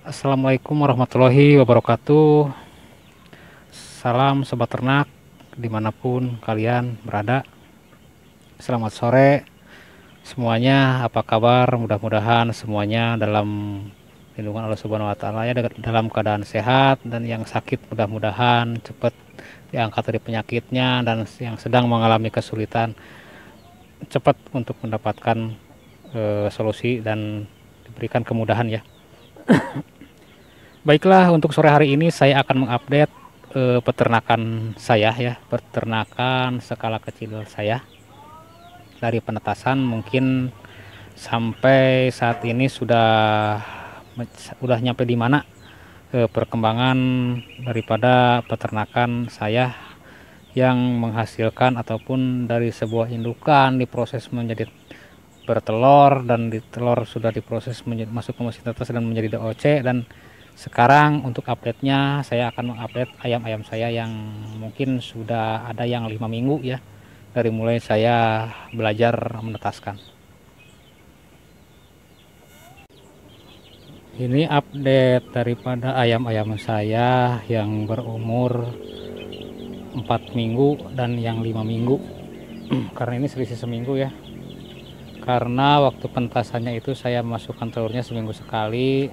Assalamualaikum warahmatullahi wabarakatuh. Salam sobat ternak dimanapun kalian berada. Selamat sore semuanya. Apa kabar? Mudah-mudahan semuanya dalam lindungan Allah Subhanahu Wa Taala ya, dalam keadaan sehat, dan yang sakit mudah-mudahan cepat diangkat dari penyakitnya, dan yang sedang mengalami kesulitan cepat untuk mendapatkan solusi dan diberikan kemudahan ya. Baiklah, untuk sore hari ini saya akan mengupdate peternakan saya ya, peternakan skala kecil saya dari penetasan. Mungkin sampai saat ini sudah nyampe di mana perkembangan daripada peternakan saya yang menghasilkan ataupun dari sebuah indukan diproses menjadi bertelur, dan di telur sudah diproses masuk ke mesin tetes dan menjadi DOC. Dan sekarang untuk update-nya saya akan mengupdate ayam-ayam saya yang mungkin sudah ada yang 5 minggu ya, dari mulai saya belajar menetaskan. Ini update daripada ayam-ayam saya yang berumur 4 minggu dan yang 5 minggu. Karena ini selisih seminggu ya. Karena waktu pentasannya itu saya masukkan telurnya seminggu sekali.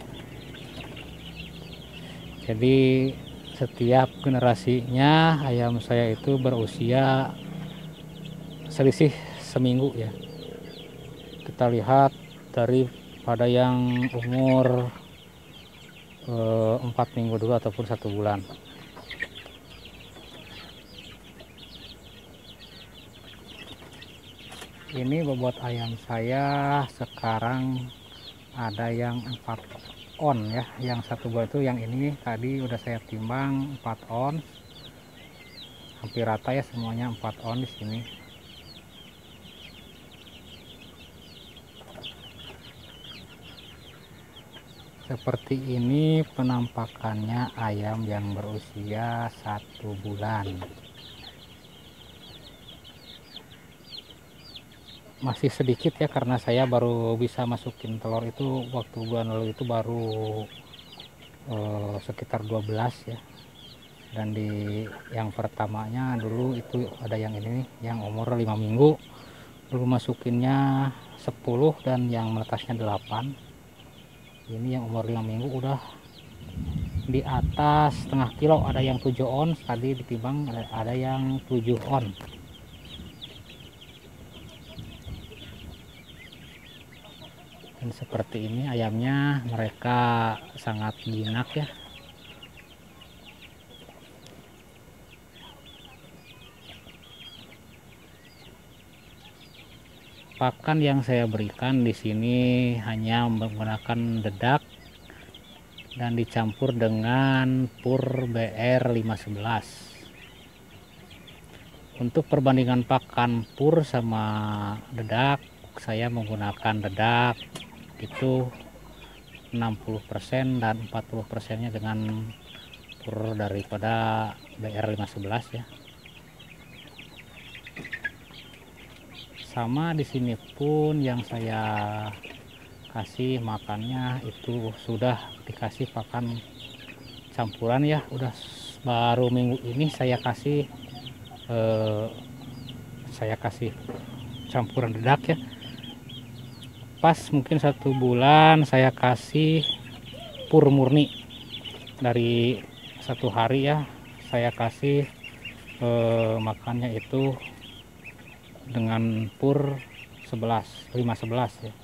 Jadi setiap generasinya ayam saya itu berusia selisih seminggu ya. Kita lihat daripada yang umur 4 minggu dulu ataupun 1 bulan. Ini bobot ayam saya sekarang ada yang 4 on ya. Yang 1 bulan itu yang ini tadi udah saya timbang 4 on. Hampir rata ya semuanya 4 on di sini. Seperti ini penampakannya ayam yang berusia 1 bulan. Masih sedikit ya, karena saya baru bisa masukin telur itu waktu bulan lalu itu baru sekitar 12 ya. Dan di yang pertamanya dulu itu ada yang ini nih, yang umur 5 minggu dulu masukinnya 10 dan yang menetasnya 8. Ini yang umur 5 minggu udah di atas setengah kilo, ada yang 7 on tadi ditimbang, ada yang 7 on. Dan seperti ini ayamnya, mereka sangat jinak ya. Pakan yang saya berikan di sini hanya menggunakan dedak dan dicampur dengan pur BR 511. Untuk perbandingan pakan pur sama dedak, saya menggunakan dedak itu 60% dan 40%-nya dengan pur daripada BR 511 ya. Sama di sini pun yang saya kasih makannya itu sudah dikasih pakan campuran ya. Udah baru minggu ini saya kasih campuran dedak ya. Pas mungkin 1 bulan saya kasih pur murni. Dari 1 hari ya saya kasih makannya itu dengan pur 511 ya.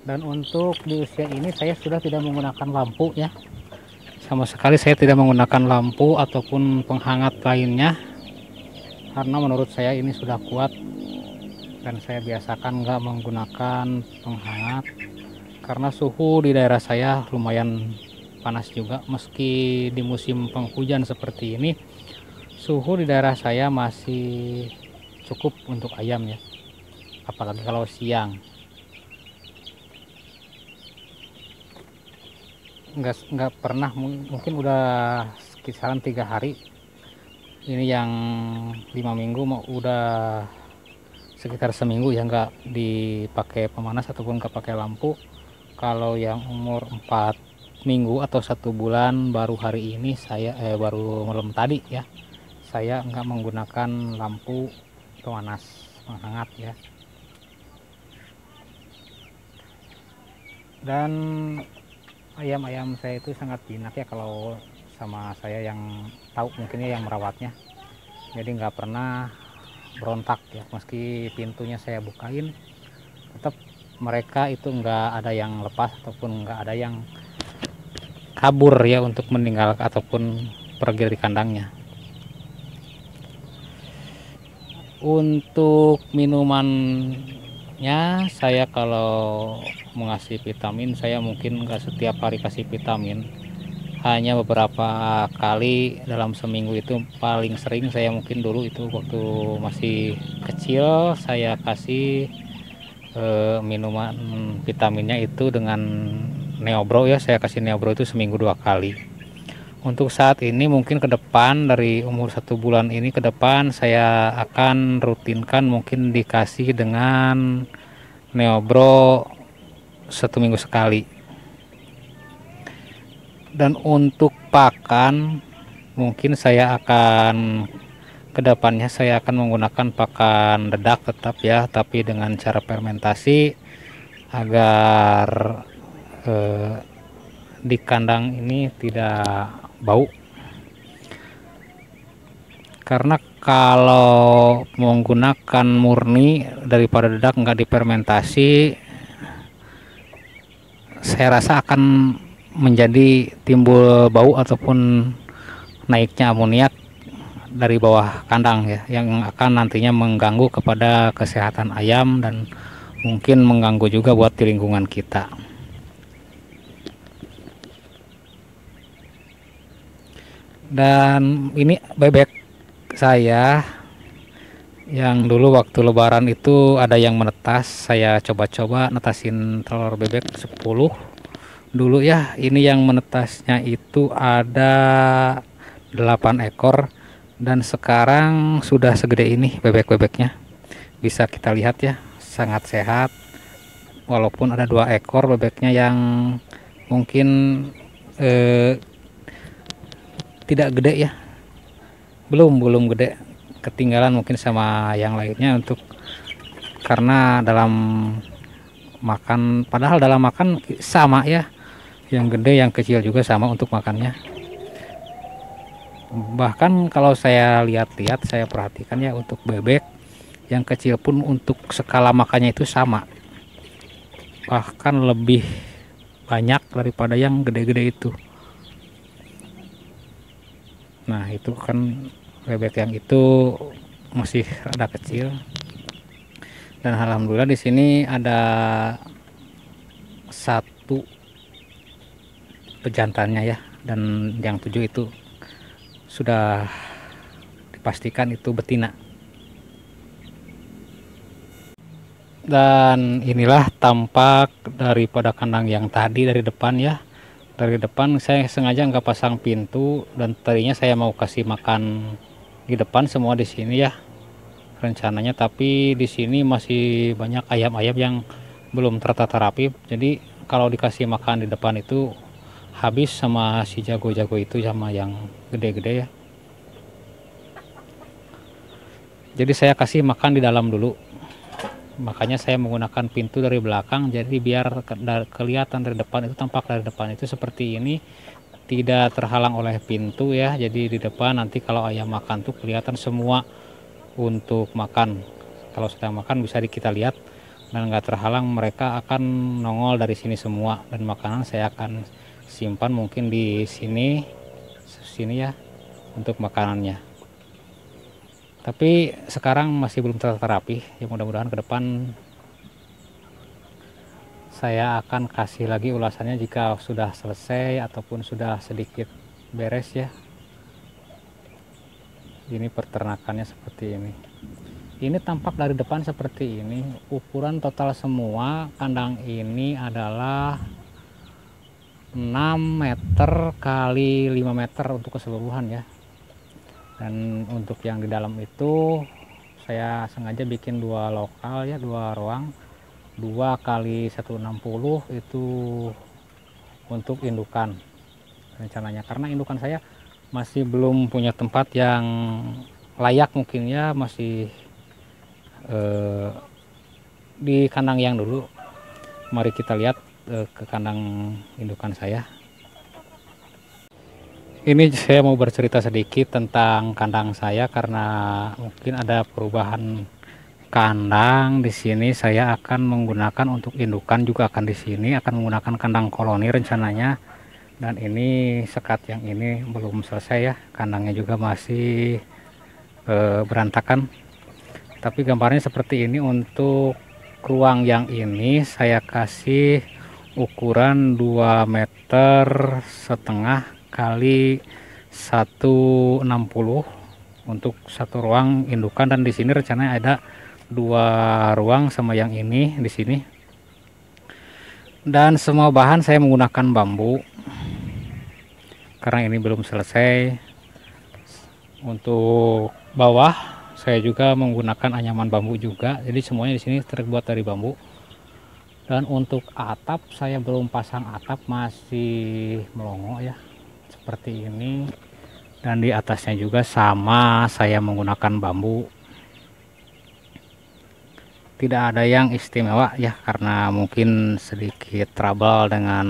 Dan untuk di usia ini saya sudah tidak menggunakan lampu ya. Sama sekali saya tidak menggunakan lampu ataupun penghangat lainnya. Karena menurut saya ini sudah kuat. Dan saya biasakan nggak menggunakan penghangat. Karena suhu di daerah saya lumayan panas juga. Meski di musim penghujan seperti ini, suhu di daerah saya masih cukup untuk ayam ya. Apalagi kalau siang. Nggak pernah, mungkin udah kisaran 3 hari. Ini yang 5 minggu mau udah sekitar seminggu ya nggak dipakai pemanas ataupun nggak pakai lampu. Kalau yang umur 4 minggu atau 1 bulan baru hari ini saya baru malam tadi ya, saya nggak menggunakan lampu pemanas penghangat ya. Dan ayam-ayam saya itu sangat jinak ya kalau sama saya yang tahu, mungkinnya yang merawatnya. Jadi nggak pernah berontak ya, meski pintunya saya bukain tetap mereka itu nggak ada yang lepas ataupun nggak ada yang kabur ya untuk meninggalkan ataupun pergi dari kandangnya. Untuk minumannya, saya kalau mengasih vitamin, saya mungkin nggak setiap hari kasih vitamin, hanya beberapa kali dalam seminggu. Itu paling sering saya mungkin dulu itu waktu masih kecil saya kasih minuman vitaminnya itu dengan Neobro ya, saya kasih Neobro itu seminggu 2 kali. Untuk saat ini mungkin ke depan dari umur 1 bulan ini ke depan saya akan rutinkan mungkin dikasih dengan Neobro 1 minggu sekali. Dan untuk pakan mungkin saya akan kedepannya saya akan menggunakan pakan dedak tetap ya, tapi dengan cara fermentasi agar di kandang ini tidak bau. Karena kalau menggunakan murni daripada dedak nggak difermentasi, saya rasa akan menjadi timbul bau ataupun naiknya amoniak dari bawah kandang ya, yang akan nantinya mengganggu kepada kesehatan ayam dan mungkin mengganggu juga buat di lingkungan kita. Dan ini bebek saya yang dulu waktu lebaran itu ada yang menetas, saya coba-coba netasin telur bebek 10 dulu ya. Ini yang menetasnya itu ada 8 ekor dan sekarang sudah segede ini bebek-bebeknya. Bisa kita lihat ya, sangat sehat. Walaupun ada 2 ekor bebeknya yang mungkin tidak gede ya, belum gede, ketinggalan mungkin sama yang lainnya untuk karena dalam makan, padahal dalam makan sama ya, yang gede yang kecil juga sama untuk makannya. Bahkan kalau saya lihat-lihat, saya perhatikan ya, untuk bebek yang kecil pun untuk skala makannya itu sama, bahkan lebih banyak daripada yang gede-gede itu. Nah itu kan bebek yang itu masih rada kecil. Dan alhamdulillah di sini ada 1 pejantannya ya, dan yang 7 itu sudah dipastikan itu betina. Dan inilah tampak daripada kandang yang tadi dari depan ya. Dari depan saya sengaja nggak pasang pintu, dan tadinya saya mau kasih makan di depan semua di sini ya rencananya, tapi di sini masih banyak ayam-ayam yang belum tertata rapi. Jadi kalau dikasih makan di depan itu habis sama si jago-jago itu, sama yang gede-gede ya. Jadi saya kasih makan di dalam dulu. Makanya saya menggunakan pintu dari belakang, jadi biar kelihatan dari depan itu, tampak dari depan itu seperti ini, tidak terhalang oleh pintu ya. Jadi di depan nanti kalau ayam makan tuh kelihatan semua untuk makan. Kalau sedang makan bisa kita lihat dan nggak terhalang, mereka akan nongol dari sini semua. Dan makanan saya akan simpan mungkin di sini ya untuk makanannya. Tapi sekarang masih belum tertata rapi ya, mudah-mudahan ke depan saya akan kasih lagi ulasannya jika sudah selesai ataupun sudah sedikit beres ya. Ini peternakannya seperti ini. Ini tampak dari depan seperti ini. Ukuran total semua kandang ini adalah 6 meter kali 5 meter untuk keseluruhan ya. Dan untuk yang di dalam itu saya sengaja bikin 2 lokal ya, 2 ruang, 2 kali 160 itu untuk indukan rencananya, karena indukan saya masih belum punya tempat yang layak, mungkin ya masih di kandang yang dulu. Mari kita lihat ke kandang indukan saya. Ini saya mau bercerita sedikit tentang kandang saya karena mungkin ada perubahan kandang di sini. Saya akan menggunakan untuk indukan juga akan di sini akan menggunakan kandang koloni rencananya. Dan ini sekat yang ini belum selesai ya, kandangnya juga masih berantakan. Tapi gambarnya seperti ini. Untuk ruang yang ini saya kasih ukuran 2,5 meter kali 160 untuk satu ruang indukan, dan di sini rencananya ada 2 ruang sama yang ini di sini. Dan semua bahan saya menggunakan bambu karena ini belum selesai. Untuk bawah saya juga menggunakan anyaman bambu juga, jadi semuanya di sini terbuat dari bambu. Dan untuk atap saya belum pasang atap, masih melongo ya seperti ini. Dan di atasnya juga sama, saya menggunakan bambu. Tidak ada yang istimewa ya, karena mungkin sedikit trouble dengan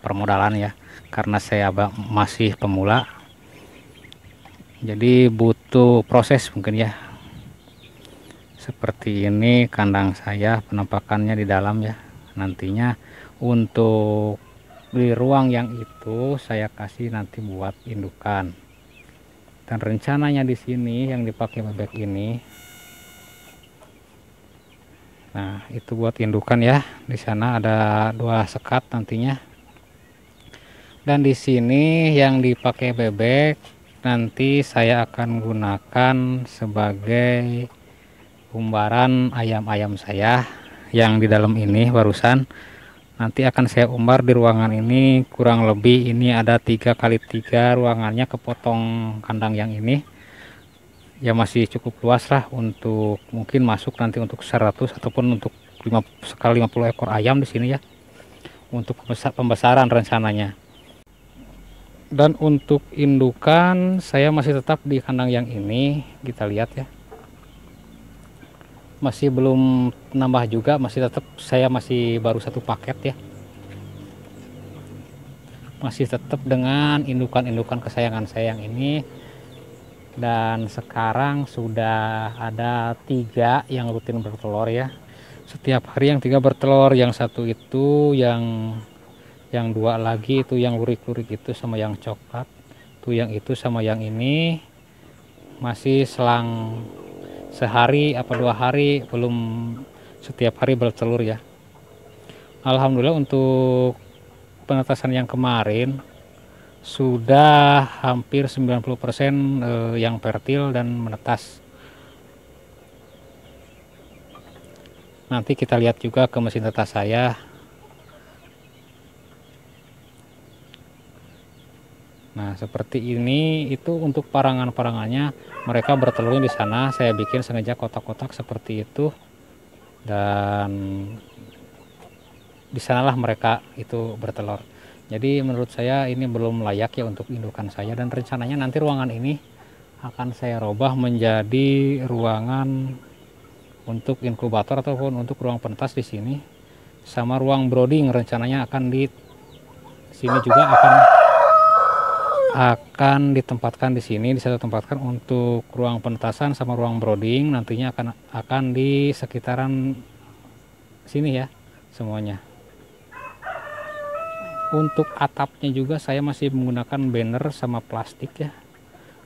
permodalan ya, karena saya masih pemula, jadi butuh proses mungkin ya. Seperti ini kandang saya penampakannya di dalam ya. Nantinya untuk di ruang yang itu saya kasih nanti buat indukan. Dan rencananya di sini yang dipakai bebek ini, nah itu buat indukan ya. Di sana ada 2 sekat nantinya. Dan di sini yang dipakai bebek nanti saya akan gunakan sebagai umbaran ayam-ayam saya yang di dalam ini barusan. Nanti akan saya umbar di ruangan ini, kurang lebih ini ada 3 kali 3 ruangannya, kepotong kandang yang ini ya, masih cukup luas lah untuk mungkin masuk nanti untuk 100 ataupun untuk 50 ekor ayam di sini ya, untuk pembesaran rencananya. Dan untuk indukan saya masih tetap di kandang yang ini, kita lihat ya, masih belum nambah juga, masih tetap saya masih baru 1 paket ya, masih tetap dengan indukan-indukan kesayangan saya yang ini. Dan sekarang sudah ada 3 yang rutin bertelur ya, setiap hari yang 3 bertelur, yang 1 itu yang 2 lagi itu yang lurik-lurik itu sama yang coklat tuh, yang itu sama yang ini masih selang sehari apa 2 hari, belum setiap hari bertelur ya. Alhamdulillah untuk penetasan yang kemarin sudah hampir 90% yang fertil dan menetas. Nanti kita lihat juga ke mesin tetas saya. Nah seperti ini, itu untuk parangan-parangannya, mereka bertelurnya di sana. Saya bikin sengaja kotak-kotak seperti itu, dan di sanalah mereka itu bertelur. Jadi menurut saya ini belum layak ya untuk indukan saya, dan rencananya nanti ruangan ini akan saya robah menjadi ruangan untuk inkubator ataupun untuk ruang penetas di sini, sama ruang brooding rencananya akan di sini juga akan ditempatkan di sini, bisa ditempatkan untuk ruang penetasan sama ruang brooding, nantinya akan di sekitaran sini ya semuanya. Untuk atapnya juga saya masih menggunakan banner sama plastik ya,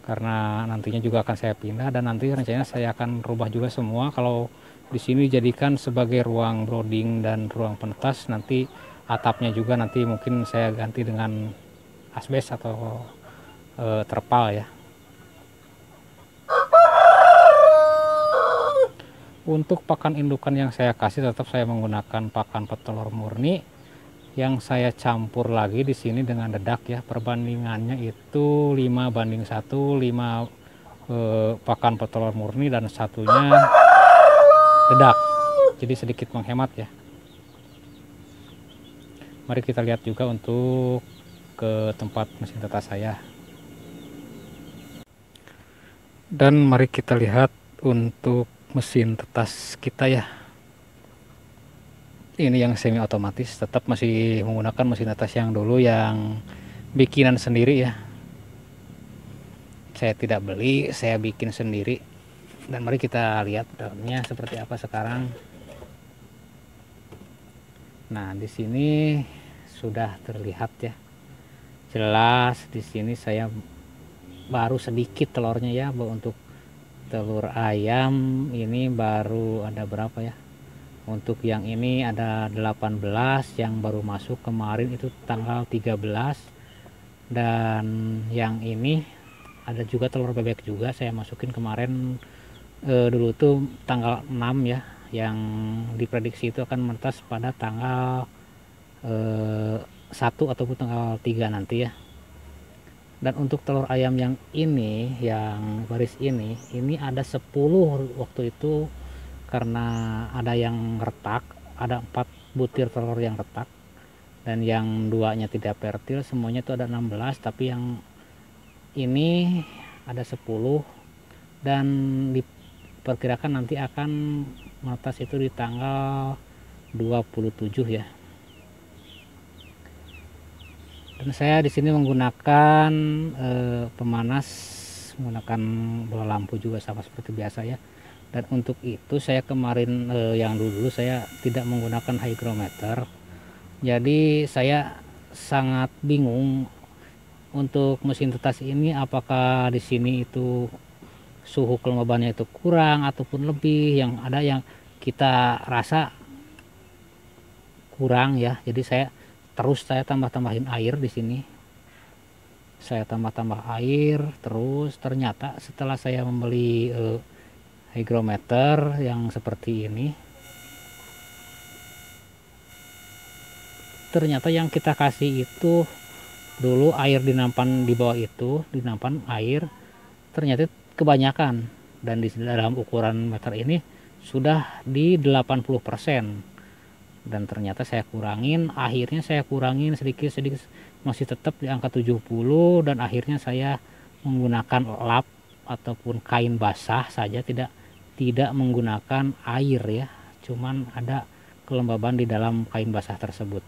karena nantinya juga akan saya pindah, dan nanti rencananya saya akan rubah juga semua. Kalau di sini dijadikan sebagai ruang brooding dan ruang penetas, nanti atapnya juga nanti mungkin saya ganti dengan asbes atau terpal ya. Untuk pakan indukan yang saya kasih tetap saya menggunakan pakan petelur murni yang saya campur lagi di sini dengan dedak ya. Perbandingannya itu 5:1, 5 pakan petelur murni dan satunya dedak. Jadi sedikit menghemat ya. Mari kita lihat juga untuk ke tempat mesin tetas saya. Dan mari kita lihat untuk mesin tetas kita ya. Ini yang semi otomatis, tetap masih menggunakan mesin tetas yang dulu yang bikinan sendiri ya. Saya tidak beli, saya bikin sendiri. Dan mari kita lihat dalamnya seperti apa sekarang. Nah, di sini sudah terlihat ya. Jelas di sini saya baru sedikit telurnya ya. Untuk telur ayam ini baru ada berapa ya? Untuk yang ini ada 18 yang baru masuk kemarin itu tanggal 13. Dan yang ini ada juga telur bebek juga saya masukin kemarin dulu tuh tanggal 6 ya, yang diprediksi itu akan menetas pada tanggal 1 ataupun tanggal 3 nanti ya. Dan untuk telur ayam yang ini, yang baris ini ada 10 waktu itu, karena ada yang retak, ada 4 butir telur yang retak dan yang 2-nya tidak fertil, semuanya itu ada 16, tapi yang ini ada 10 dan diperkirakan nanti akan menetas itu di tanggal 27 ya. Dan saya di sini menggunakan pemanas, menggunakan bola lampu juga sama seperti biasa ya. Dan untuk itu saya kemarin yang dulu saya tidak menggunakan hygrometer. Jadi saya sangat bingung untuk mesin tetas ini, apakah di sini itu suhu kelembabannya itu kurang ataupun lebih. Yang ada yang kita rasa kurang ya. Jadi saya tambah-tambahin air di sini. Saya tambah air terus, ternyata setelah saya membeli hygrometer yang seperti ini, ternyata yang kita kasih itu dulu air di nampan di bawah itu, di nampan air ternyata kebanyakan, dan di dalam ukuran meter ini sudah di 80%. Dan ternyata saya kurangin, akhirnya saya kurangin sedikit-sedikit, masih tetap di angka 70, dan akhirnya saya menggunakan lap ataupun kain basah saja, tidak menggunakan air ya, cuman ada kelembaban di dalam kain basah tersebut.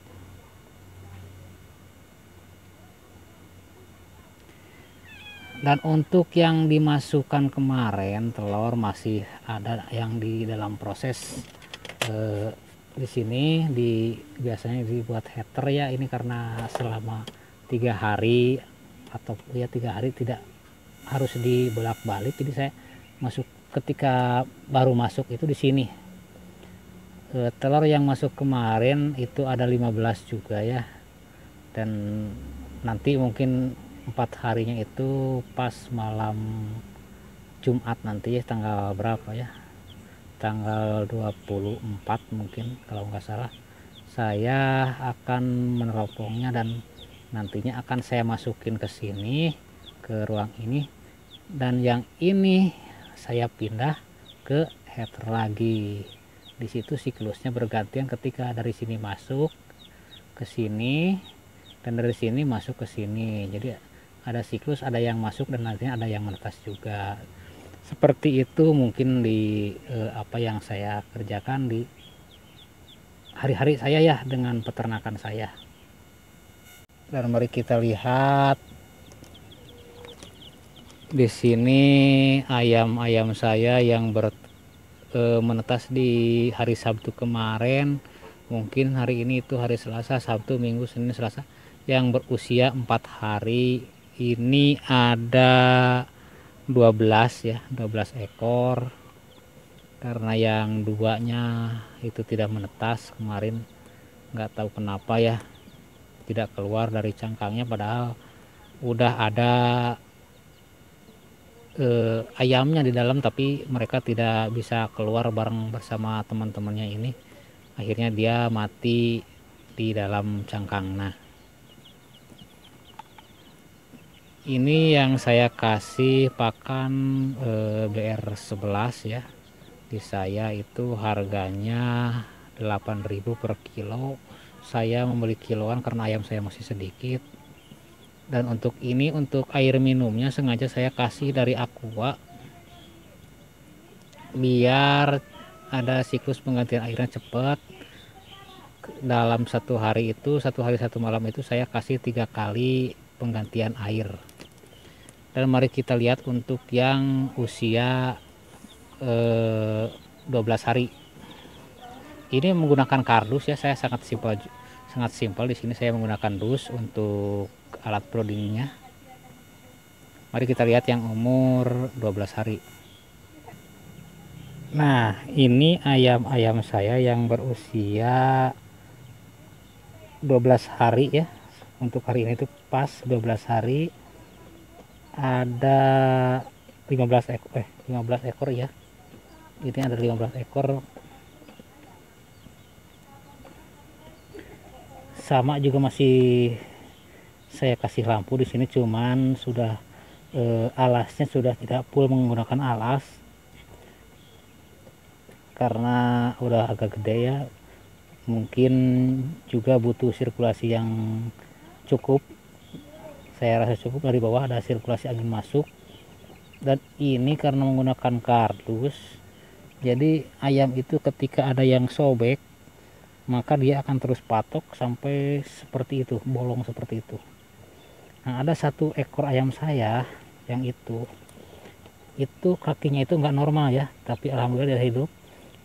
Dan untuk yang dimasukkan kemarin telur masih ada yang di dalam proses di sini, biasanya dibuat heater ya, ini karena selama 3 hari atau ya 3 hari tidak harus dibolak-balik, jadi saya ketika baru masuk itu di sini telur yang masuk kemarin itu ada 15 juga ya. Dan nanti mungkin 4 harinya itu pas malam Jumat nanti ya, tanggal berapa ya, tanggal 24 mungkin kalau nggak salah, saya akan meneropongnya dan nantinya akan saya masukin ke sini, ke ruang ini. Dan yang ini saya pindah ke header lagi. Di situ siklusnya bergantian, ketika dari sini masuk ke sini dan dari sini masuk ke sini. Jadi ada siklus, ada yang masuk dan nantinya ada yang menetas juga. Seperti itu mungkin di apa yang saya kerjakan di hari-hari saya ya dengan peternakan saya. Dan mari kita lihat di sini ayam-ayam saya yang menetas di hari Sabtu kemarin. Mungkin hari ini itu hari Selasa, Sabtu, Minggu, Senin, Selasa, yang berusia 4 hari. Ini ada 12 ya, 12 ekor. Karena yang 2-nya itu tidak menetas kemarin, nggak tahu kenapa ya, tidak keluar dari cangkangnya, padahal udah ada ayamnya di dalam, tapi mereka tidak bisa keluar bareng bersama teman-temannya ini. Akhirnya dia mati di dalam cangkangnya. Ini yang saya kasih pakan BR11 ya. Di saya itu harganya 8.000 per kilo. Saya membeli kiloan karena ayam saya masih sedikit. Dan untuk ini, untuk air minumnya sengaja saya kasih dari Aqua, biar ada siklus penggantian airnya cepat. Dalam satu hari itu, satu hari satu malam itu saya kasih 3 kali penggantian air. Dan mari kita lihat untuk yang usia 12 hari. Ini menggunakan kardus ya, saya sangat simpel di sini saya menggunakan dus untuk alat broodingnya. Mari kita lihat yang umur 12 hari. Nah, ini ayam-ayam saya yang berusia 12 hari ya. Untuk hari ini tuh pas 12 hari. Ada 15 ekor ya. Ini ada 15 ekor. Sama juga masih saya kasih lampu di sini, cuman sudah alasnya sudah tidak full menggunakan alas karena udah agak gede ya. Mungkin juga butuh sirkulasi yang cukup. Saya rasa cukup, dari bawah ada sirkulasi angin masuk. Dan ini karena menggunakan kardus, jadi ayam itu ketika ada yang sobek, maka dia akan terus patok sampai seperti itu, bolong seperti itu. Nah, ada satu ekor ayam saya yang itu kakinya itu nggak normal ya, tapi alhamdulillah dia hidup.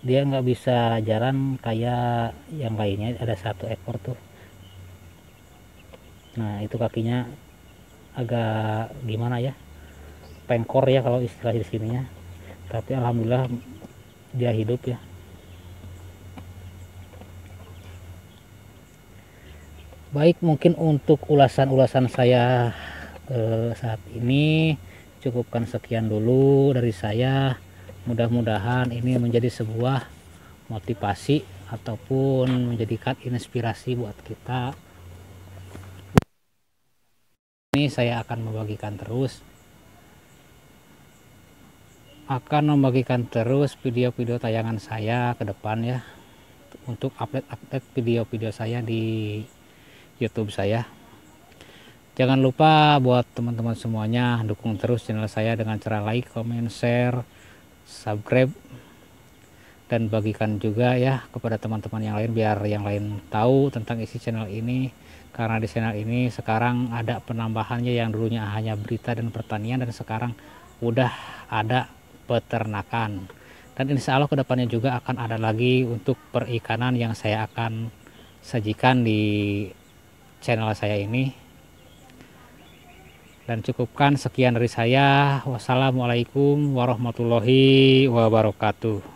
Dia nggak bisa jalan kayak yang lainnya. Ada satu ekor tuh, nah itu kakinya agak gimana ya, pengkor ya kalau istilah di sininya, tapi alhamdulillah dia hidup ya. Baik, mungkin untuk ulasan-ulasan saya saat ini cukupkan sekian dulu dari saya. Mudah-mudahan ini menjadi sebuah motivasi ataupun menjadikan inspirasi buat kita. Ini saya akan membagikan terus video-video tayangan saya ke depan ya, untuk update video-video saya di YouTube saya. Jangan lupa buat teman-teman semuanya dukung terus channel saya dengan cara like, comment, share, subscribe, dan bagikan juga ya kepada teman-teman yang lain biar yang lain tahu tentang isi channel ini. Karena di channel ini sekarang ada penambahannya, yang dulunya hanya berita dan pertanian dan sekarang udah ada peternakan. Dan insya Allah kedepannya juga akan ada lagi untuk perikanan yang saya akan sajikan di channel saya ini. Dan cukupkan sekian dari saya. Wassalamualaikum warahmatullahi wabarakatuh.